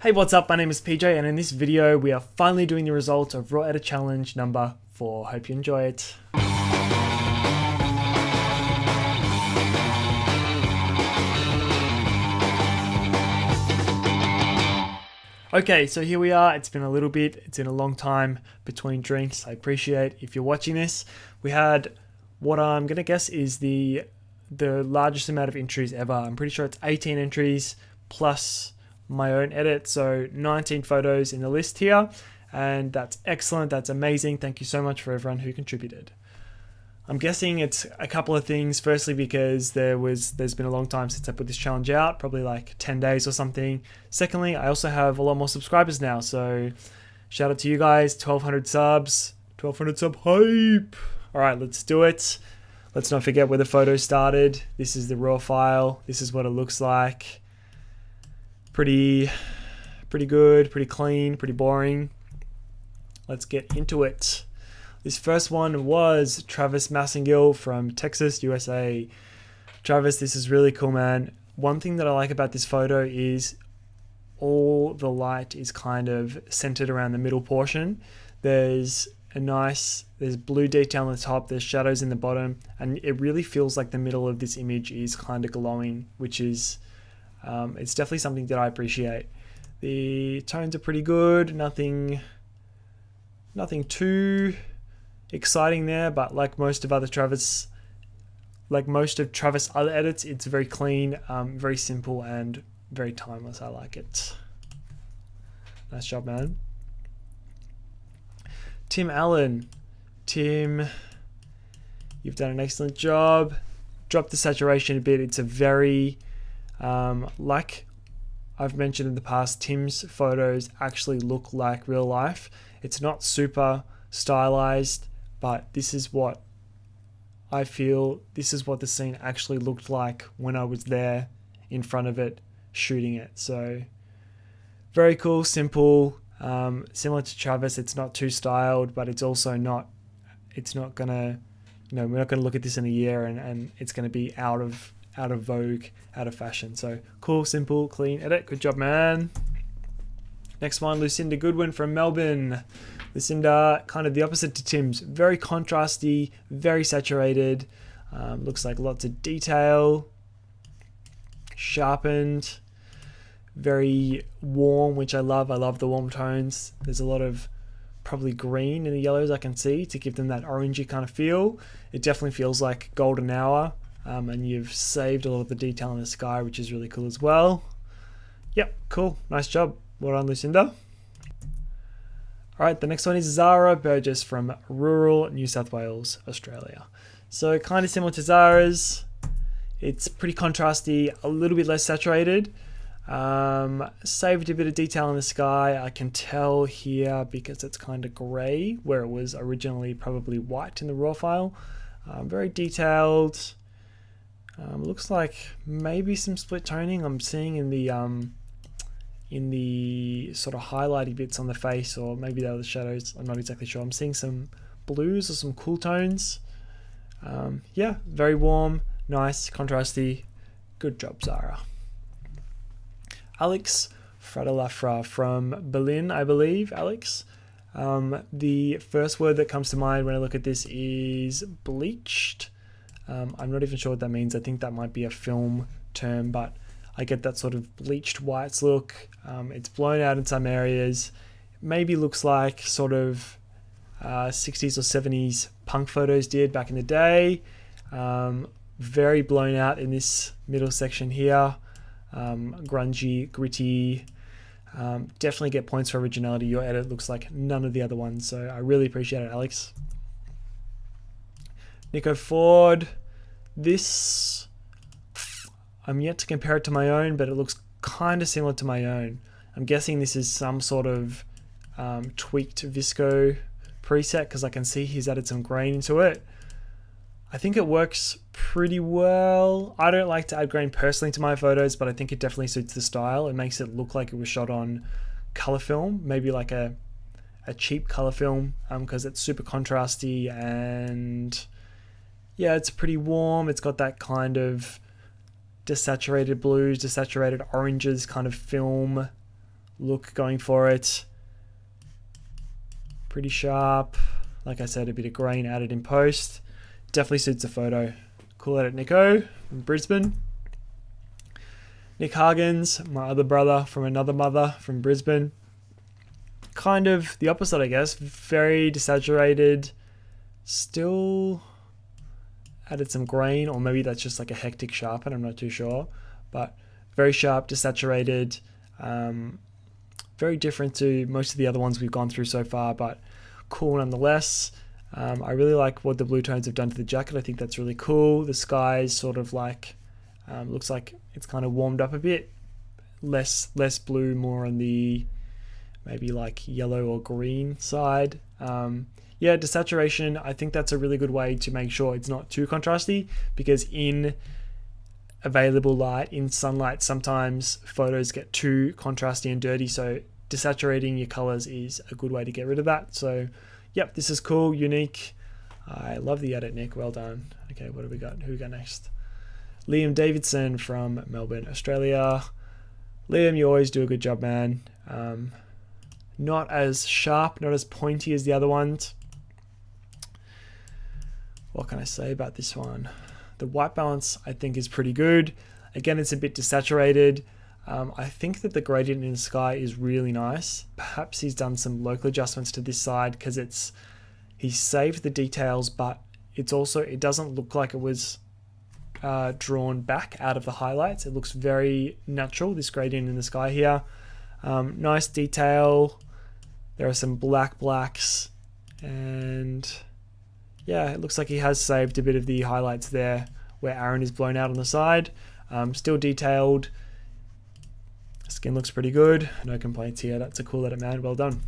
Hey, what's up? My name is PJ, and in this video we are finally doing the results of Raw Edit Challenge number 4. Hope you enjoy it. Okay, so here we are. It's been a little bit, it's been a long time between drinks. I appreciate if you're watching this. We had what I'm gonna guess is the largest amount of entries ever. I'm pretty sure it's 18 entries plus my own edit, so 19 photos in the list here, and that's excellent. That's amazing. Thank you so much for everyone who contributed. I'm guessing it's a couple of things. Firstly, because there's been a long time since I put this challenge out, probably like 10 days or something. Secondly, I also have a lot more subscribers now, so shout out to you guys. 1200 subs, 1200 sub hype. All right, let's do it. Let's not forget where the photo started. This is the raw file. This is what it looks like. Pretty good, pretty clean, pretty boring. Let's get into it. This first one was Travis Massengill from Texas, USA. Travis, this is really cool, man. One thing that I like about this photo is all the light is kind of centered around the middle portion. There's blue detail on the top, there's shadows in the bottom, and it really feels like the middle of this image is kind of glowing, which is, it's definitely something that I appreciate. The tones are pretty good, nothing too exciting there, but like most of Travis other edits, it's very clean, very simple, and very timeless. I like it. Nice job, man. Tim Allen. Tim, you've done an excellent job. Drop the saturation a bit. It's a very, like I've mentioned in the past, Tim's photos actually look like real life. It's not super stylized, but this is what I feel, this is what the scene actually looked like when I was there in front of it shooting it. So very cool, simple, similar to Travis. It's not too styled, but it's also not gonna, we're not gonna look at this in a year and it's gonna be out of vogue, out of fashion. So cool, simple, clean edit. Good job, man. Next one, Lucinda Goodwin from Melbourne. Lucinda, kind of the opposite to Tim's. Very contrasty, very saturated. Looks like lots of detail. Sharpened. Very warm, which I love. I love the warm tones. There's a lot of probably green in the yellows I can see to give them that orangey kind of feel. It definitely feels like golden hour. And you've saved a lot of the detail in the sky, which is really cool as well. Yep, cool. Nice job. Well done, Lucinda. Alright, the next one is Zara Burgess from rural New South Wales, Australia. So kind of similar to Zara's. It's pretty contrasty, a little bit less saturated. Saved a bit of detail in the sky. I can tell here because it's kind of grey, where it was originally probably white in the raw file. Very detailed. Looks like maybe some split toning I'm seeing in the sort of highlighty bits on the face, or maybe they were the shadows. I'm not exactly sure. I'm seeing some blues or some cool tones. Yeah, very warm, nice, contrasty. Good job, Zara. Alex Fradalafra from Berlin, I believe. Alex. The first word that comes to mind when I look at this is bleached. I'm not even sure what that means. I think that might be a film term, but I get that sort of bleached whites look. It's blown out in some areas. It maybe looks like sort of 60s or 70s punk photos did back in the day. Very blown out in this middle section here. Grungy, gritty. Definitely get points for originality. Your edit looks like none of the other ones, so I really appreciate it, Alex. Nico Ford. This, I'm yet to compare it to my own, but it looks kind of similar to my own. I'm guessing this is some sort of tweaked Visco preset, because I can see he's added some grain into it. I think it works pretty well. I don't like to add grain personally to my photos, but I think it definitely suits the style. It makes it look like it was shot on color film, maybe like a cheap color film, because it's super contrasty, and yeah, it's pretty warm. It's got that kind of desaturated blues, desaturated oranges kind of film look going for it. Pretty sharp. Like I said, a bit of grain added in post. Definitely suits the photo. Cool edit, Nico from Brisbane. Nick Hargens, my other brother from another mother from Brisbane. Kind of the opposite, I guess. Very desaturated. Still added some grain, or maybe that's just like a hectic sharpen, I'm not too sure. But very sharp, desaturated. Very different to most of the other ones we've gone through so far, but cool nonetheless. I really like what the blue tones have done to the jacket. I think that's really cool. The sky is sort of like, looks like it's kind of warmed up a bit. Less blue, more on the maybe like yellow or green side. Yeah, desaturation, I think that's a really good way to make sure it's not too contrasty, because in available light, in sunlight, sometimes photos get too contrasty and dirty, so desaturating your colors is a good way to get rid of that. So yep, this is cool, unique. I love the edit, Nick, well done. Okay, what do we got? Who we got next? Liam Davidson from Melbourne, Australia. Liam, you always do a good job, man. Not as sharp, not as pointy as the other ones. What can I say about this one? The white balance, I think, is pretty good. Again, it's a bit desaturated. I think that the gradient in the sky is really nice. Perhaps he's done some local adjustments to this side because he's saved the details, but it doesn't look like it was drawn back out of the highlights. It looks very natural, this gradient in the sky here. Nice detail. There are some blacks, and yeah, it looks like he has saved a bit of the highlights there where Aaron is blown out on the side. Still detailed. Skin looks pretty good. No complaints here. That's a cool edit, man. Well done.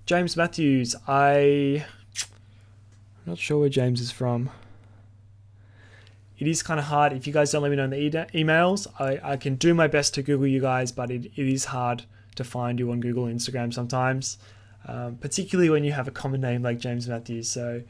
James Matthews. I'm not sure where James is from. It is kind of hard. If you guys don't let me know in the emails, I can do my best to Google you guys, but it is hard to find you on Google and Instagram sometimes, particularly when you have a common name like James Matthews. So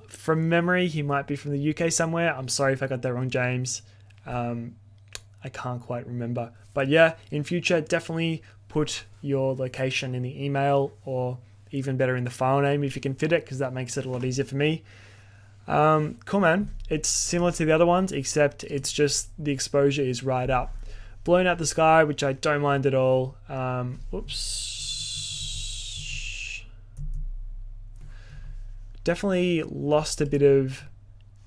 from memory, he might be from the UK somewhere. I'm sorry if I got that wrong, James. I can't quite remember. But yeah, in future, definitely put your location in the email, or even better in the file name if you can fit it, because that makes it a lot easier for me. Cool, man. It's similar to the other ones, except it's just the exposure is right up. Blown out the sky, which I don't mind at all. Oops. Definitely lost a bit of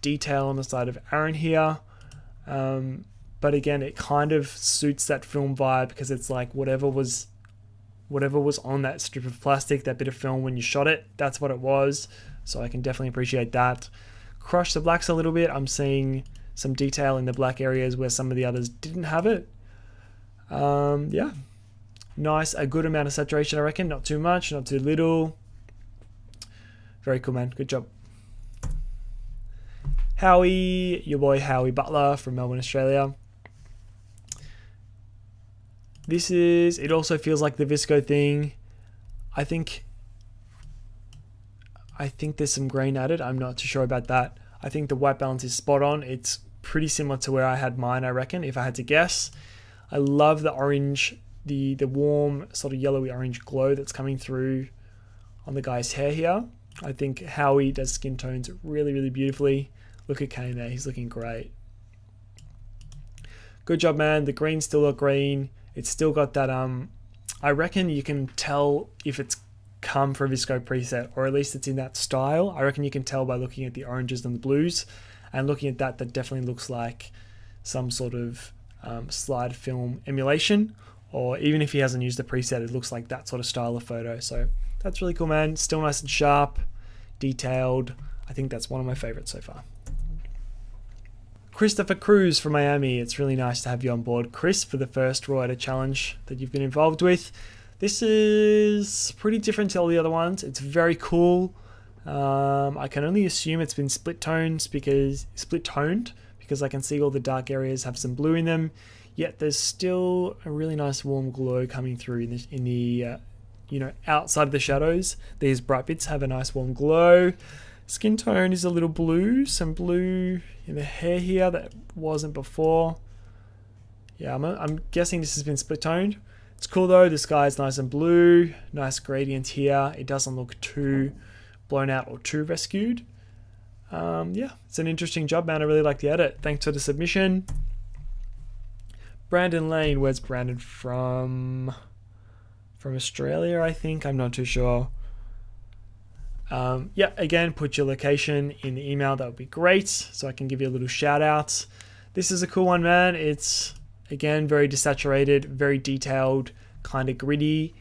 detail on the side of Aaron here. But again, it kind of suits that film vibe, because it's like whatever was on that strip of plastic, that bit of film when you shot it, that's what it was. So I can definitely appreciate that. Crush the blacks a little bit. I'm seeing some detail in the black areas where some of the others didn't have it. Yeah, nice, a good amount of saturation, I reckon. Not too much, not too little. Very cool, man. Good job. Howie, your boy Howie Butler from Melbourne, Australia. It also feels like the visco thing. I think there's some grain added. I'm not too sure about that. I think the white balance is spot on. It's pretty similar to where I had mine, I reckon, if I had to guess. I love the orange, the warm sort of yellowy orange glow that's coming through on the guy's hair here. I think Howie does skin tones really, really beautifully. Look at Kane there. He's looking great. Good job, man. The green's still look green. It's still got that, I reckon you can tell if it's come from a visco preset, or at least it's in that style. I reckon you can tell by looking at the oranges and the blues, and looking at that definitely looks like some sort of slide film emulation, or even if he hasn't used the preset, it looks like that sort of style of photo. So that's really cool, man. Still nice and sharp, detailed. I think that's one of my favorites so far. Christopher Cruz from Miami. It's really nice to have you on board, Chris, for the first Raw Edit Challenge that you've been involved with. This is pretty different to all the other ones. It's very cool. I can only assume it's been split-toned because I can see all the dark areas have some blue in them. Yet there's still a really nice warm glow coming through in the outside of the shadows. These bright bits have a nice warm glow. Skin tone is a little blue, some blue in the hair here that wasn't before. Yeah, I'm guessing this has been split toned. It's cool though, the sky is nice and blue, nice gradient here. It doesn't look too blown out or too rescued. Yeah, it's an interesting job, man. I really like the edit. Thanks for the submission. Brandon Lane, where's Brandon from? From Australia, I think. I'm not too sure. Yeah, again, put your location in the email. That would be great, so I can give you a little shout out. This is a cool one, man. It's, again, very desaturated, very detailed, kind of gritty.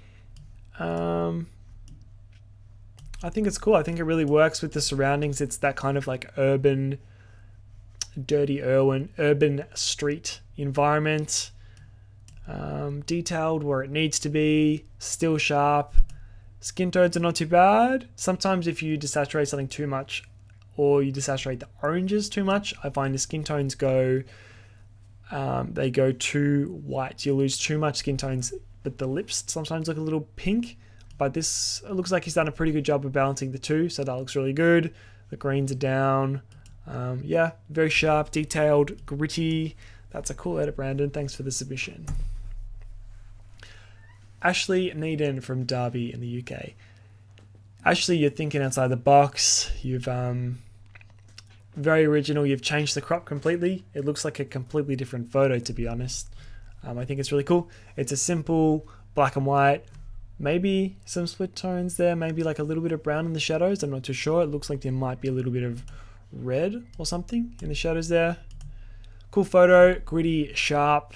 I think it's cool. I think it really works with the surroundings. It's that kind of like urban, dirty urban street environment. Detailed where it needs to be, still sharp. Skin tones are not too bad. Sometimes if you desaturate something too much or you desaturate the oranges too much, I find the skin tones go too white. You lose too much skin tones, but the lips sometimes look a little pink. But this, it looks like he's done a pretty good job of balancing the two, so that looks really good. The greens are down. Yeah, very sharp, detailed, gritty. That's a cool edit, Brandon. Thanks for the submission. Ashley Needon from Derby in the UK. Ashley, you're thinking outside the box. You've very original. You've changed the crop completely. It looks like a completely different photo, to be honest. I think it's really cool. It's a simple black and white. Maybe some split tones there, maybe like a little bit of brown in the shadows. I'm not too sure. It looks like there might be a little bit of red or something in the shadows there. Cool photo, gritty, sharp,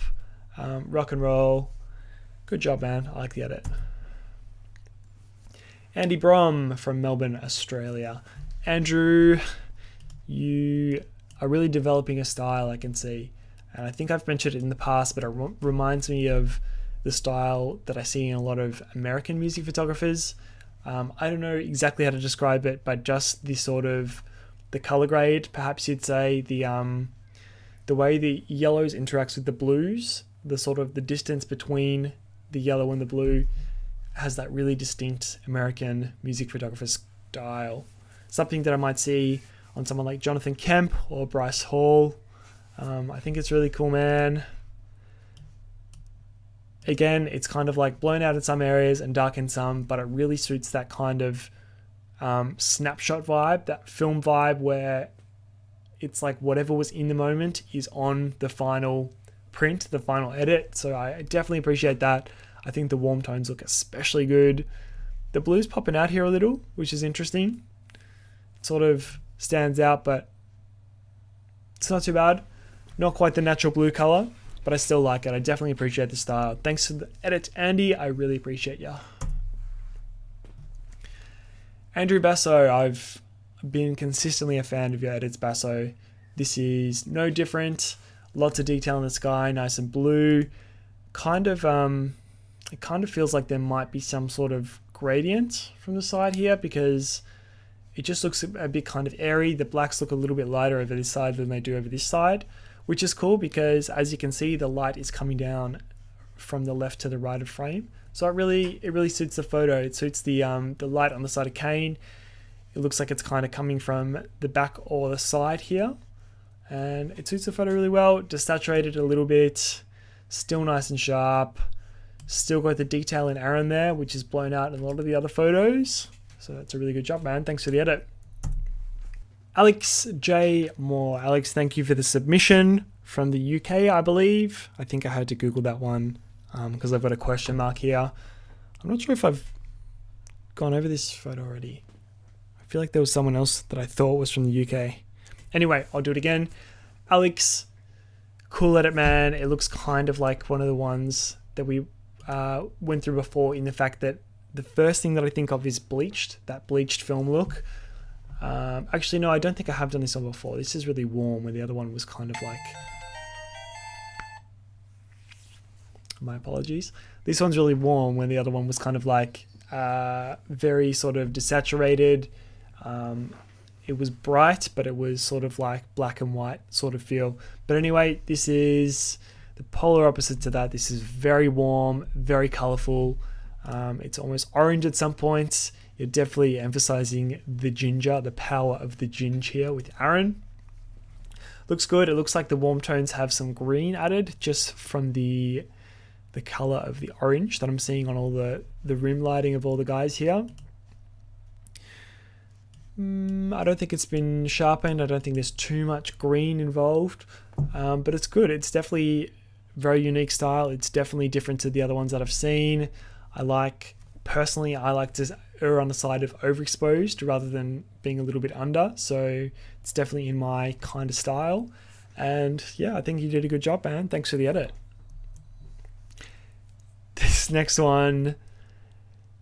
rock and roll. Good job, man. I like the edit. Andy Brom from Melbourne, Australia. Andrew, you are really developing a style, I can see. And I think I've mentioned it in the past, but it reminds me of the style that I see in a lot of American music photographers. I don't know exactly how to describe it, but just the sort of the color grade, perhaps you'd say the way the yellows interacts with the blues, the sort of the distance between the yellow and the blue has that really distinct American music photographer style. Something that I might see on someone like Jonathan Kemp or Bryce Hall. I think it's really cool, man. Again, it's kind of like blown out in some areas and dark in some, but it really suits that kind of snapshot vibe, that film vibe where it's like whatever was in the moment is on the final print, the final edit. So I definitely appreciate that. I think the warm tones look especially good. The blue's popping out here a little, which is interesting. It sort of stands out, but it's not too bad. Not quite the natural blue color, but I still like it. I definitely appreciate the style. Thanks for the edit, Andy. I really appreciate ya. Andrew Basso, I've been consistently a fan of your edits, Basso. This is no different. Lots of detail in the sky, nice and blue. It kind of feels like there might be some sort of gradient from the side here because it just looks a bit kind of airy. The blacks look a little bit lighter over this side than they do over this side, which is cool because as you can see, the light is coming down from the left to the right of frame. So it really suits the photo. It suits the light on the side of Kane. It looks like it's kind of coming from the back or the side here. And it suits the photo really well. Desaturated a little bit. Still nice and sharp. Still got the detail in Aaron there, which is blown out in a lot of the other photos. So that's a really good job, man. Thanks for the edit. Alex J. Moore. Alex, thank you for the submission from the UK, I believe. I think I had to Google that one because I've got a question mark here. I'm not sure if I've gone over this photo already. I feel like there was someone else that I thought was from the UK. Anyway, I'll do it again. Alex, cool edit, man. It looks kind of like one of the ones that we went through before in the fact that the first thing that I think of is bleached, that bleached film look. Actually, no, I don't think I have done this one before. This is really warm, where the other one was kind of like... My apologies. This one's really warm, when the other one was kind of like very sort of desaturated. It was bright, but it was sort of like black and white sort of feel. But anyway, this is the polar opposite to that. This is very warm, very colorful. It's almost orange at some points. You're definitely emphasizing the ginger, the power of the ginge here with Aaron. Looks good. It looks like the warm tones have some green added just from the the color of the orange that I'm seeing on all the rim lighting of all the guys here. I don't think it's been sharpened. I don't think there's too much green involved, but it's good. It's definitely very unique style. It's definitely different to the other ones that I've seen. Personally, I like to err on the side of overexposed rather than being a little bit under. So it's definitely in my kind of style. And yeah, I think you did a good job, man. Thanks for the edit. This next one,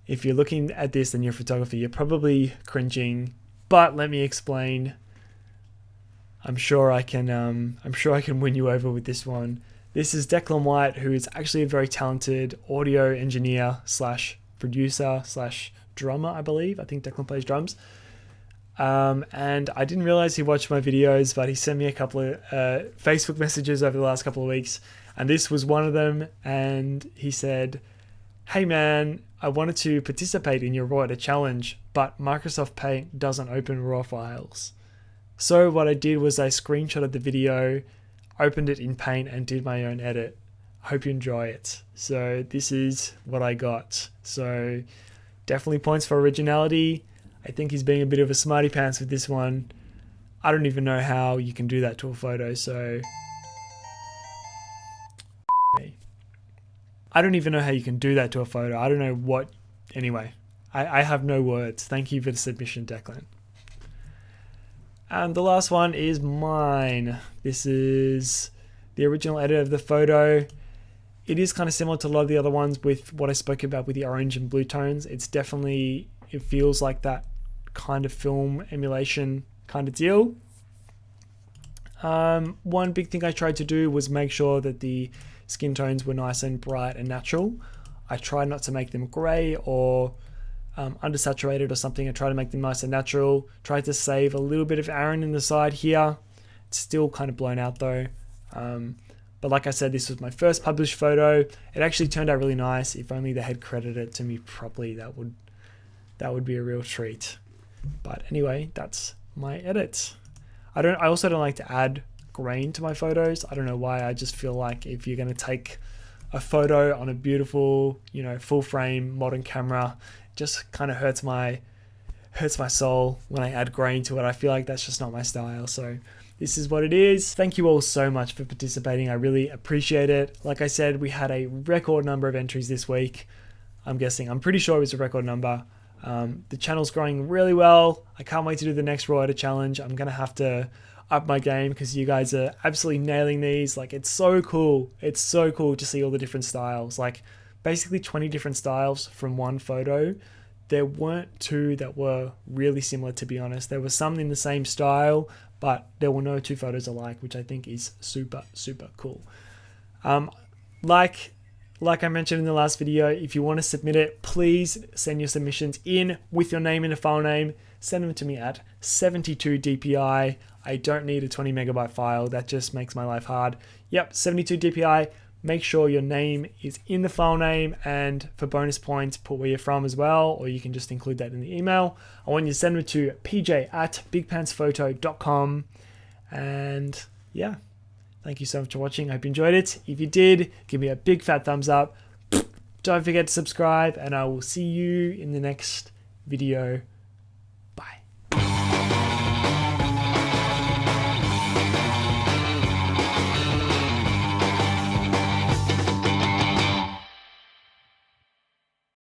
if you're looking at this and you're a photographer, you're probably cringing, but let me explain. I'm sure I can win you over with this one. This is Declan White, who is actually a very talented audio engineer slash producer slash drummer, I believe. I think Declan plays drums. And I didn't realize he watched my videos, but he sent me a couple of Facebook messages over the last couple of weeks, and this was one of them. And he said, "Hey man, I wanted to participate in your raw edit challenge, but Microsoft Paint doesn't open raw files." So what I did was I screenshotted the video, opened it in Paint, and did my own edit. Hope you enjoy it. So this is what I got. So definitely points for originality. I think he's being a bit of a smarty pants with this one. I don't even know how you can do that to a photo, so I don't even know how you can do that to a photo. I don't know what. Anyway, I have no words. Thank you for the submission, Declan. And the last one is mine. This is the original edit of the photo. It is kind of similar to a lot of the other ones with what I spoke about with the orange and blue tones. It feels like that kind of film emulation kind of deal. One big thing I tried to do was make sure that the skin tones were nice and bright and natural. I tried not to make them grey or undersaturated or something. I tried to make them nice and natural. Tried to save a little bit of Aaron in the side here. It's still kind of blown out though. But like I said, this was my first published photo. It actually turned out really nice. If only they had credited it to me properly, that would be a real treat. But anyway, that's my edit. I also don't like to add grain to my photos. I don't know why. I just feel like if you're going to take a photo on a beautiful, full frame modern camera, it just kind of hurts my soul when I add grain to it. I feel like that's just not my style. So this is what it is. Thank you all so much for participating. I really appreciate it. Like I said, we had a record number of entries this week. I'm pretty sure it was a record number. The channel's growing really well. I can't wait to do the next raw edit challenge. I'm going to have to up my game because you guys are absolutely nailing these. Like, it's so cool. It's so cool to see all the different styles. Like, basically 20 different styles from one photo. There weren't two that were really similar, to be honest. There were some in the same style, but there were no two photos alike, which I think is super, super cool. Like I mentioned in the last video, if you want to submit it, please send your submissions in with your name in a file name. Send them to me at 72 DPI. I don't need a 20 megabyte file. That just makes my life hard. Yep, 72 DPI. Make sure your name is in the file name, and for bonus points, put where you're from as well, or you can just include that in the email. I want you to send them to pj@bigpantsphoto.com. And yeah, thank you so much for watching. I hope you enjoyed it. If you did, give me a big fat thumbs up. Don't forget to subscribe, and I will see you in the next video.